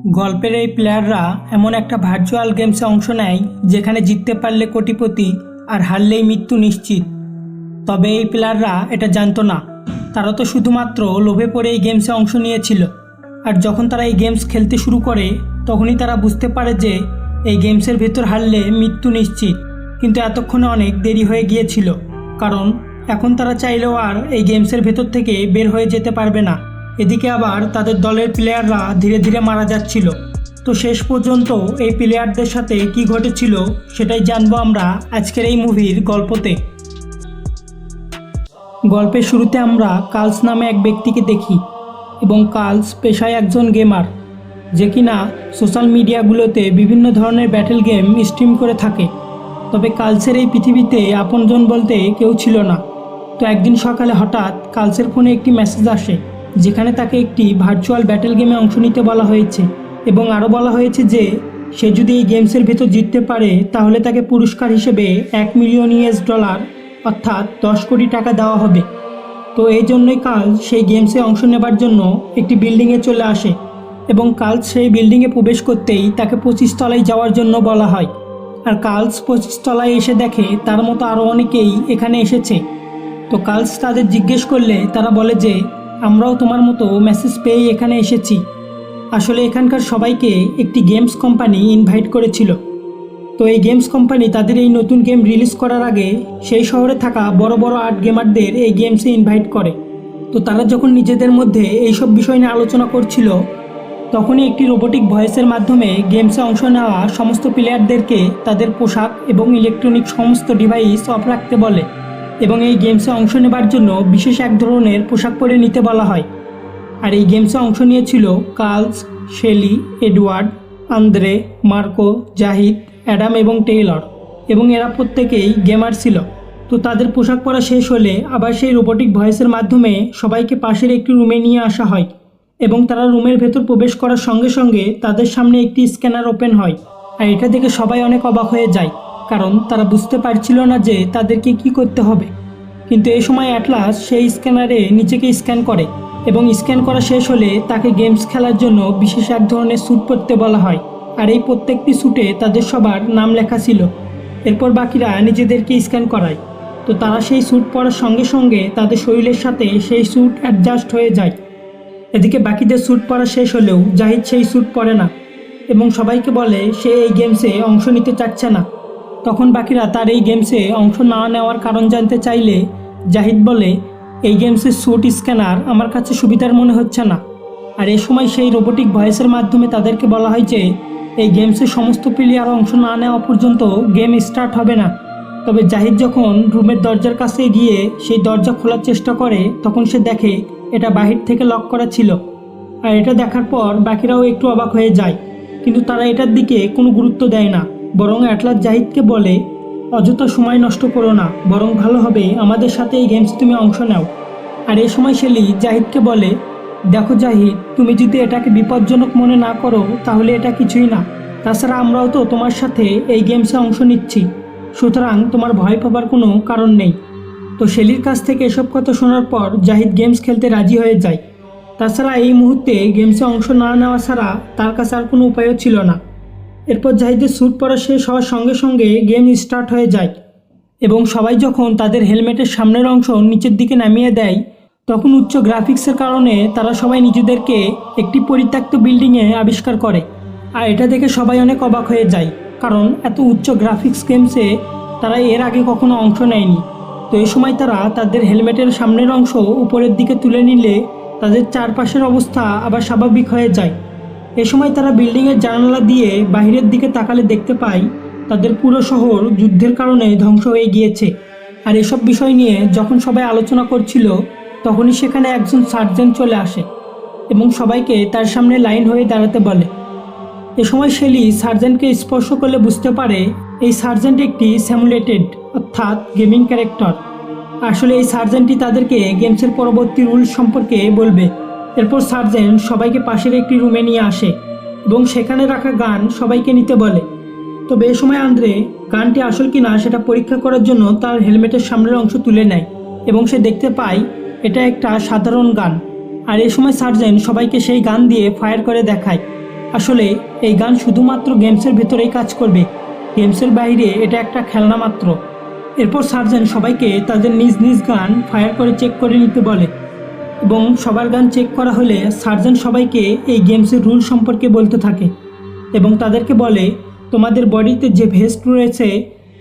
গল্পের এই প্লেয়াররা এমন একটা ভার্চুয়াল গেমসে অংশ নেয় যেখানে জিততে পারলে কোটিপতি আর হারলেই মৃত্যু নিশ্চিত। তবে এই প্লেয়াররা এটা জানতো না, তারা তো শুধুমাত্র লোভে পড়ে এই গেমসে অংশ নিয়েছিল। আর যখন তারা এই গেমস খেলতে শুরু করে তখনই তারা বুঝতে পারে যে এই গেমসের ভেতর হারলে মৃত্যু নিশ্চিত। কিন্তু এতক্ষণে অনেক দেরি হয়ে গিয়েছিল, কারণ এখন তারা চাইলেও আর এই গেমসের ভেতর থেকে বের হয়ে যেতে পারবে না। এদিকে আবার তাদের দলের প্লেয়াররা ধীরে ধীরে মারা যাচ্ছিল। তো শেষ পর্যন্ত এই প্লেয়ারদের সাথে কি ঘটেছিল সেটাই জানবো আমরা আজকের এই মুভির গল্পতে। গল্পের শুরুতে আমরা কার্লস নামে এক ব্যক্তিকে দেখি, এবং কার্লস পেশায় একজন গেমার, যে কিনা সোশ্যাল মিডিয়াগুলোতে বিভিন্ন ধরনের ব্যাটেল গেম স্ট্রিম করে থাকে। তবে কার্লসের এই পৃথিবীতে আপনজন বলতে কেউ ছিল না। তো একদিন সকালে হঠাৎ কার্লসের ফোনে একটি মেসেজ আসে, যেখানে তাকে একটি ভার্চুয়াল ব্যাটেল গেমে অংশ নিতে বলা হয়েছে, এবং আরও বলা হয়েছে যে সে যদি এই গেমসের ভেতর জিততে পারে তাহলে তাকে পুরস্কার হিসেবে $1,000,000 অর্থাৎ 10 কোটি টাকা দেওয়া হবে। তো এই জন্যই কার্লস সেই গেমসে অংশ নেবার জন্য একটি বিল্ডিংয়ে চলে আসে, এবং কার্লস সেই বিল্ডিংয়ে প্রবেশ করতেই তাকে 25 তলায় যাওয়ার জন্য বলা হয়। আর কার্লস 25 তলায় এসে দেখে তার মতো আরও অনেকেই এখানে এসেছে। তো কার্লস তাদের জিজ্ঞেস করলে তারা বলে যে আমরাও তোমার মতো মেসেজ পেয়েই এখানে এসেছি। আসলে এখানকার সবাইকে একটি গেমস কোম্পানি ইনভাইট করেছিল। তো এই গেমস কোম্পানি তাদের এই নতুন গেম রিলিজ করার আগে সেই শহরে থাকা বড় বড় আর্ট গেমারদের এই গেমসে ইনভাইট করে। তো তারা যখন নিজেদের মধ্যে এইসব বিষয় নিয়ে আলোচনা করছিল, তখনই একটি রোবোটিক ভয়েসের মাধ্যমে গেমসে অংশ নেওয়া সমস্ত প্লেয়ারদেরকে তাদের পোশাক এবং ইলেকট্রনিক সমস্ত ডিভাইস অফ রাখতে বলে, এবং এই গেমসে অংশ নেবার জন্য বিশেষ এক ধরনের পোশাক পরে নিতে বলা হয়। আর এই গেমসে অংশ নিয়েছিল Carls, Shelley, Edward, Andre, Marco, Zahid, Adam এবং টেইলর, এবং এরা প্রত্যেকেই গেমার ছিল। তো তাদের পোশাক পরা শেষ হলে আবার সেই রোবোটিক ভয়েসের মাধ্যমে সবাইকে পাশের একটি রুমে নিয়ে আসা হয়, এবং তারা রুমের ভেতর প্রবেশ করার সঙ্গে সঙ্গে তাদের সামনে একটি স্ক্যানার ওপেন হয়। আর এটা দেখে সবাই অনেক অবাক হয়ে যায়, কারণ তারা বুঝতে পারছিল না যে তাদেরকে কি করতে হবে। কিন্তু এই সময় অ্যাটলাস সেই স্ক্যানারে নিজেকে স্ক্যান করে, এবং স্ক্যান করা শেষ হলে তাকে গেমস খেলার জন্য বিশেষ এক ধরনের স্যুট পরতে বলা হয়। আর এই প্রত্যেকটি স্যুটে তাদের সবার নাম লেখা ছিল। এরপর বাকিরা নিজেদেরকে স্ক্যান করায়। তো তারা সেই স্যুট পরার সঙ্গে সঙ্গে তাদের শরীরের সাথে সেই স্যুট অ্যাডজাস্ট হয়ে যায়। এদিকে বাকিদের স্যুট পরা শেষ হলেও জাহিদ সেই স্যুট পরে না, এবং সবাইকে বলে সে এই গেমসে অংশ নিতে চাচ্ছে না। তখন বাকিরা তার এই গেমসে অংশ না নেওয়ার কারণ জানতে চাইলে জাহিদ বলে, এই গেমসের স্যুট স্ক্যানার আমার কাছে সুবিধার মনে হচ্ছে না। আর এ সময় সেই রোবোটিক ভয়েসের মাধ্যমে তাদেরকে বলা হয় যে এই গেমসের সমস্ত প্লেয়ার অংশ না নেওয়া পর্যন্ত গেম স্টার্ট হবে না। তবে জাহিদ যখন রুমের দরজার কাছে গিয়ে সেই দরজা খোলার চেষ্টা করে, তখন সে দেখে এটা বাহির থেকে লক করা ছিল। আর এটা দেখার পর বাকিরাও একটু অবাক হয়ে যায়, কিন্তু তারা এটার দিকে কোনো গুরুত্ব দেয় না। বরং অ্যাটলাস জাহিদকে বলে, অযথা সময় নষ্ট করো না, বরং ভালো হবে আমাদের সাথে এই গেমসে তুমি অংশ নাও। আর এই সময় শেলি জাহিদকে বলে, দেখো জাহিদ, তুমি যদি এটাকে বিপজ্জনক মনে না করো তাহলে এটা কিছুই না। তাছাড়া আমরাও তো তোমার সাথে এই গেমসে অংশ নিচ্ছি, সুতরাং তোমার ভয় পাবার কোনো কারণ নেই। তো শেলির কাছ থেকে এসব কথা শোনার পর জাহিদ গেমস খেলতে রাজি হয়ে যায়। তাছাড়া এই মুহূর্তে গেমসে অংশ না নেওয়া ছাড়া তার কাছে আর কোনো উপায়ও ছিল না। এরপর জাহিদের স্যুট পরা শেষ হওয়ার সঙ্গে সঙ্গে গেম স্টার্ট হয়ে যায়, এবং সবাই যখন তাদের হেলমেটের সামনের অংশ নিচের দিকে নামিয়ে দেয়, তখন উচ্চ গ্রাফিক্সের কারণে তারা সবাই নিজেদেরকে একটি পরিত্যক্ত বিল্ডিংয়ে আবিষ্কার করে। আর এটা দেখে সবাই অনেক অবাক হয়ে যায়, কারণ এত উচ্চ গ্রাফিক্স গেমসে তারা এর আগে কখনো অংশ নেয়নি। তো এই সময় তারা তাদের হেলমেটের সামনের অংশ উপরের দিকে তুলে নিলে তাদের চারপাশের অবস্থা আবার স্বাভাবিক হয়ে যায়। এ সময় তারা বিল্ডিংয়ের জানালা দিয়ে বাইরের দিকে তাকালে দেখতে পায় তাদের পুরো শহর যুদ্ধের কারণে ধ্বংস হয়ে গিয়েছে। আর এসব বিষয় নিয়ে যখন সবাই আলোচনা করছিল, তখনই সেখানে একজন সার্জেন্ট চলে আসে, এবং সবাইকে তার সামনে লাইন হয়ে দাঁড়াতে বলে। এ সময় শেলি সার্জেন্টকে স্পর্শ করলে বুঝতে পারে এই সার্জেন্ট একটি সিমুলেটেড অর্থাৎ গেমিং ক্যারেক্টার। আসলে এই সার্জেন্টই তাদেরকে গেমসের পরবর্তী রুলস সম্পর্কে বলবে। এরপর সার্জেন্ট সবাইকে পাশের একটি রুমে নিয়ে আসে, এবং সেখানে রাখা গান সবাইকে নিতে বলে। তবে এ সময় আন্দ্রে গানটি আসল কিনা সেটা পরীক্ষা করার জন্য তার হেলমেটের সামনের অংশ তুলে নেয়, এবং সে দেখতে পায় এটা একটা সাধারণ গান। আর এ সময় সার্জেন্ট সবাইকে সেই গান দিয়ে ফায়ার করে দেখায়। আসলে এই গান শুধুমাত্র গেমসের ভেতরেই কাজ করবে, গেমসের বাইরে এটা একটা খেলনা মাত্র। এরপর সার্জেন্ট সবাইকে তাদের নিজ নিজ গান ফায়ার করে চেক করে নিতে বলে এবং সবার গান চেক করা হলে সার্জেন্ট সবাইকে এই গেমসের রুল সম্পর্কে বলতে থাকে এবং তাদেরকে বলে, তোমাদের বডিতে যে ভেস্ট রয়েছে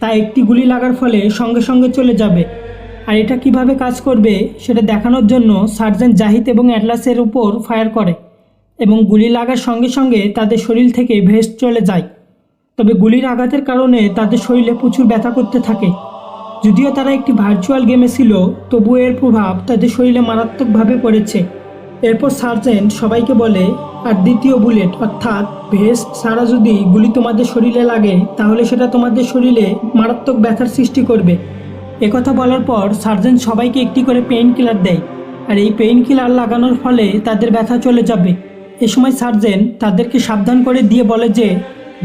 তা একটি গুলি লাগার ফলে সঙ্গে সঙ্গে চলে যাবে। আর এটা কিভাবে কাজ করবে সেটা দেখানোর জন্য সার্জেন্ট জাহিদ এবং অ্যাটলাসের উপর ফায়ার করে এবং গুলি লাগার সঙ্গে সঙ্গে তাদের শরীর থেকে ভেস্ট চলে যায়। তবে গুলির আঘাতের কারণে তাদের শরীরে প্রচুর ব্যথা করতে থাকে। যদিও তারা একটি ভার্চুয়াল গেমে ছিল, তবুও এর প্রভাব তাদের শরীরে মারাত্মকভাবে পড়েছে। এরপর সার্জেন্ট সবাইকে বলে, আর দ্বিতীয় বুলেট অর্থাৎ ভেস্ট ছাড়া যদি গুলি তোমাদের শরীরে লাগে তাহলে সেটা তোমাদের শরীরে মারাত্মক ব্যথার সৃষ্টি করবে। একথা বলার পর সার্জেন্ট সবাইকে একটি করে পেইন কিলার দেয়, আর এই পেইন কিলার লাগানোর ফলে তাদের ব্যথা চলে যাবে। এ সময় সার্জেন্ট তাদেরকে সাবধান করে দিয়ে বলে যে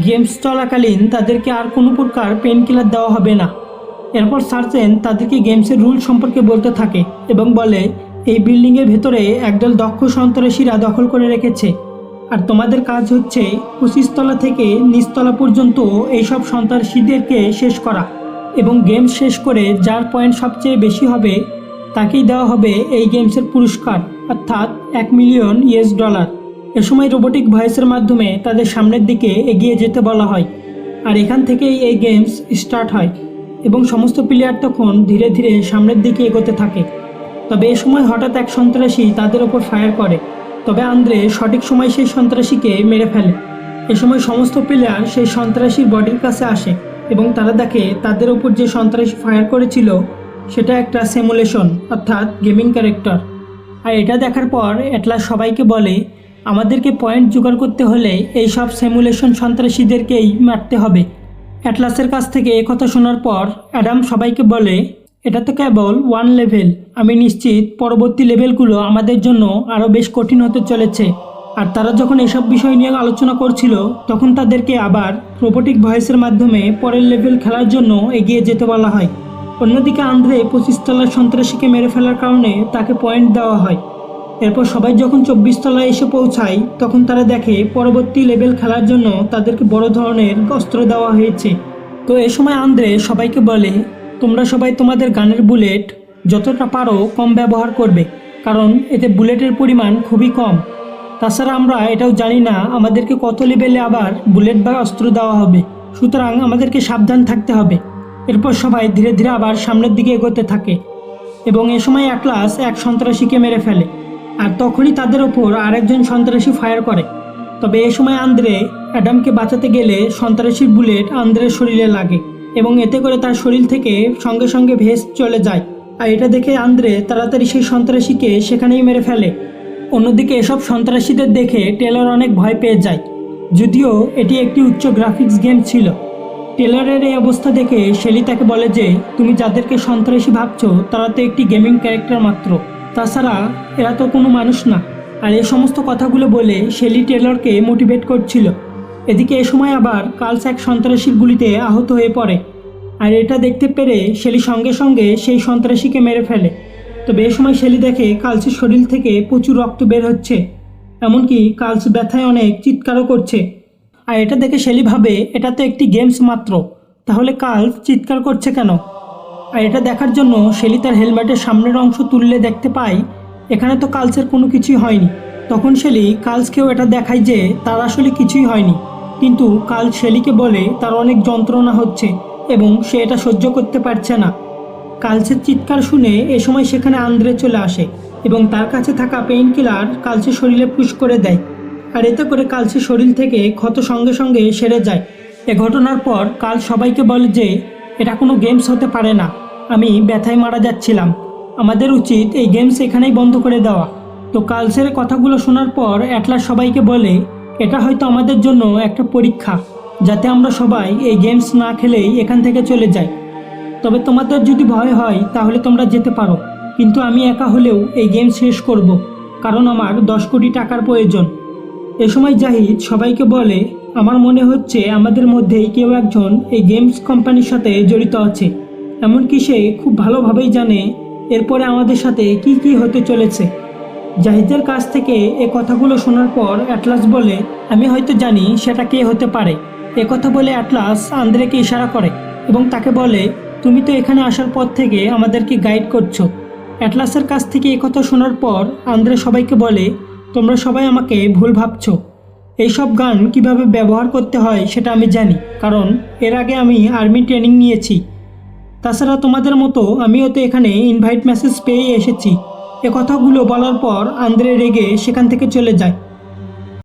গেমস চলাকালীন তাদেরকে আর কোনো প্রকার পেইন কিলার দেওয়া হবে না। এরপর সার্জেন্ট তাদেরকে গেমসের রুল সম্পর্কে বলতে থাকে এবং বলে, এই বিল্ডিংয়ের ভেতরে একদল দক্ষ সন্ত্রাসীরা দখল করে রেখেছে, আর তোমাদের কাজ হচ্ছে 25 তলা থেকে নিচতলা পর্যন্ত এইসব সন্ত্রাসীদেরকে শেষ করা এবং গেম শেষ করে যার পয়েন্ট সবচেয়ে বেশি হবে তাকেই দেওয়া হবে এই গেমসের পুরস্কার, অর্থাৎ $1,000,000। এ সময় রোবোটিক ভয়েসের মাধ্যমে তাদের সামনের দিকে এগিয়ে যেতে বলা হয়, আর এখান থেকেই এই গেমস স্টার্ট হয় এবং সমস্ত প্লেয়ার তখন ধীরে ধীরে সামনের দিকে এগোতে থাকে। তবে এ সময় হঠাৎ এক সন্ত্রাসী তাদের ওপর ফায়ার করে, তবে আন্দ্রে সঠিক সময় সেই সন্ত্রাসীকে মেরে ফেলে। এ সময় সমস্ত প্লেয়ার সেই সন্ত্রাসীর বডির কাছে আসে এবং তারা দেখে তাদের ওপর যে সন্ত্রাসী ফায়ার করেছিল সেটা একটা সিমুলেশন, অর্থাৎ গেমিং ক্যারেক্টার। আর এটা দেখার পর অ্যাটলাস সবাইকে বলে, আমাদেরকে পয়েন্ট জোগাড় করতে হলে এই সব সিমুলেশন সন্ত্রাসীদেরকেই মারতে হবে। অ্যাটলাসের কাছ থেকে একথা শোনার পর অ্যাডাম সবাইকে বলে, এটা তো কেবল 1 লেভেল, আমি নিশ্চিত পরবর্তী লেভেলগুলো আমাদের জন্য আরও বেশ কঠিন হতে চলেছে। আর তারা যখন এসব বিষয় নিয়ে আলোচনা করছিল তখন তাদেরকে আবার রোবোটিক ভয়েসের মাধ্যমে পরের লেভেল খেলার জন্য এগিয়ে যেতে বলা হয়। অন্যদিকে আন্দ্রে 25 তলার সন্ত্রাসীকে মেরে ফেলার কারণে তাকে পয়েন্ট দেওয়া হয়। এরপর সবাই যখন 24 তলায় এসে পৌঁছায় তখন তারা দেখে পরবর্তী লেভেল খেলার জন্য তাদেরকে বড় ধরনের অস্ত্র দেওয়া হয়েছে। তো এ সময় আন্দ্রে সবাইকে বলে, তোমরা সবাই তোমাদের গানের বুলেট যতটা পারো কম ব্যবহার করবে, কারণ এতে বুলেটের পরিমাণ খুবই কম। তাছাড়া আমরা এটাও জানি না আমাদেরকে কত লেভেলে আবার বুলেট বা অস্ত্র দেওয়া হবে, সুতরাং আমাদেরকে সাবধান থাকতে হবে। এরপর সবাই ধীরে ধীরে আবার সামনের দিকে এগোতে থাকে এবং এ সময় অ্যাটলাস এক সন্ত্রাসীকে মেরে ফেলে, আর তখনই তাদের ওপর আরেকজন সন্ত্রাসী ফায়ার করে। তবে এ সময় আন্দ্রে অ্যাডামকে বাঁচাতে গেলে সন্ত্রাসীর বুলেট আন্দ্রের শরীরে লাগে এবং এতে করে তার শরীর থেকে সঙ্গে সঙ্গে ভেস্ট চলে যায়। আর এটা দেখে আন্দ্রে তাড়াতাড়ি সেই সন্ত্রাসীকে সেখানেই মেরে ফেলে। অন্যদিকে এসব সন্ত্রাসীদের দেখে টেলর অনেক ভয় পেয়ে যায়, যদিও এটি একটি উচ্চ গ্রাফিক্স গেম ছিল। টেলরের এই অবস্থা দেখে শেলি তাকে বলে যে তুমি যাদেরকে সন্ত্রাসী ভাবছো তারা তো একটি গেমিং ক্যারেক্টার মাত্র, তাছাড়া এরা তো কোনো মানুষ না। আর এই সমস্ত কথাগুলো বলে শেলি টেলরকে মোটিভেট করছিল। এদিকে এ সময় আবার কার্লস এক সন্ত্রাসীর গুলিতে আহত হয়ে পড়ে, আর এটা দেখতে পেরে শেলি সঙ্গে সঙ্গে সেই সন্ত্রাসীকে মেরে ফেলে। তবে এ সময় শেলি দেখে কার্লসের শরীর থেকে প্রচুর রক্ত বের হচ্ছে, এমনকি কার্লস ব্যথায় অনেক চিৎকারও করছে। আর এটা দেখে শেলি ভাবে এটা তো একটি গেমস মাত্র, তাহলে কার্লস চিৎকার করছে কেন? আর এটা দেখার জন্য শেলি তার হেলমেটের সামনের অংশ তুললে দেখতে পায় এখানে তো কার্লসের কোনো কিছুই হয়নি। তখন শেলি কার্লসকেও এটা দেখায় যে তার আসলে কিছুই হয়নি, কিন্তু কার্লস শেলিকে বলে তার অনেক যন্ত্রণা হচ্ছে এবং সে এটা সহ্য করতে পারছে না। কার্লসের চিৎকার শুনে এ সময় সেখানে আন্দ্রে চলে আসে এবং তার কাছে থাকা পেইন কিলার কার্লসের শরীরে পুশ করে দেয়, আর এতে করে কার্লসের শরীর থেকে ক্ষত সঙ্গে সঙ্গে সেরে যায়। এ ঘটনার পর কার্ল সবাইকে বলে যে এটা কোনো গেমস হতে পারে না, আমি ব্যথায় মারা যাচ্ছিলাম, আমাদের উচিত এই গেমস এখানেই বন্ধ করে দেওয়া। তো কার্লসের কথাগুলো শোনার পর অ্যাটলাস সবাইকে বলে এটা হয়তো আমাদের জন্য একটা পরীক্ষা, যাতে আমরা সবাই এই গেমস না খেলেই এখান থেকে চলে যাই। তবে তোমাদের যদি ভয় হয় তাহলে তোমরা যেতে পারো, কিন্তু আমি একা হলেও এই গেম শেষ করব, কারণ আমার 10 কোটি টাকার প্রয়োজন। এ সময় জাহিদ সবাইকে বলে আমার মনে হচ্ছে আমাদের মধ্যেই কেউ একজন এই গেমস কোম্পানির সাথে জড়িত আছে, এমনকি সে খুব ভালোভাবেই জানে এরপরে আমাদের সাথে কি কি হতে চলেছে। জাহিদের কাছ থেকে এ কথাগুলো শোনার পর অ্যাটলাস বলে, আমি হয়তো জানি সেটা কে হতে পারে। এ কথা বলে অ্যাটলাস আন্দ্রেকে ইশারা করে এবং তাকে বলে, তুমি তো এখানে আসার পর থেকে আমাদেরকে গাইড করছো। অ্যাটলাসের কাছ থেকে এ কথা শোনার পর আন্দ্রে সবাইকে বলে, তোমরা সবাই আমাকে ভুল ভাবছো। এইসব গান কিভাবে ব্যবহার করতে হয় সেটা আমি জানি, কারণ এর আগে আমি আর্মি ট্রেনিং নিয়েছি। তাছাড়া তোমাদের মতো আমিও তো এখানে ইনভাইট মেসেজ পেয়ে এসেছি। এ কথাগুলো বলার পর আন্দ্রে রেগে সেখান থেকে চলে যায়।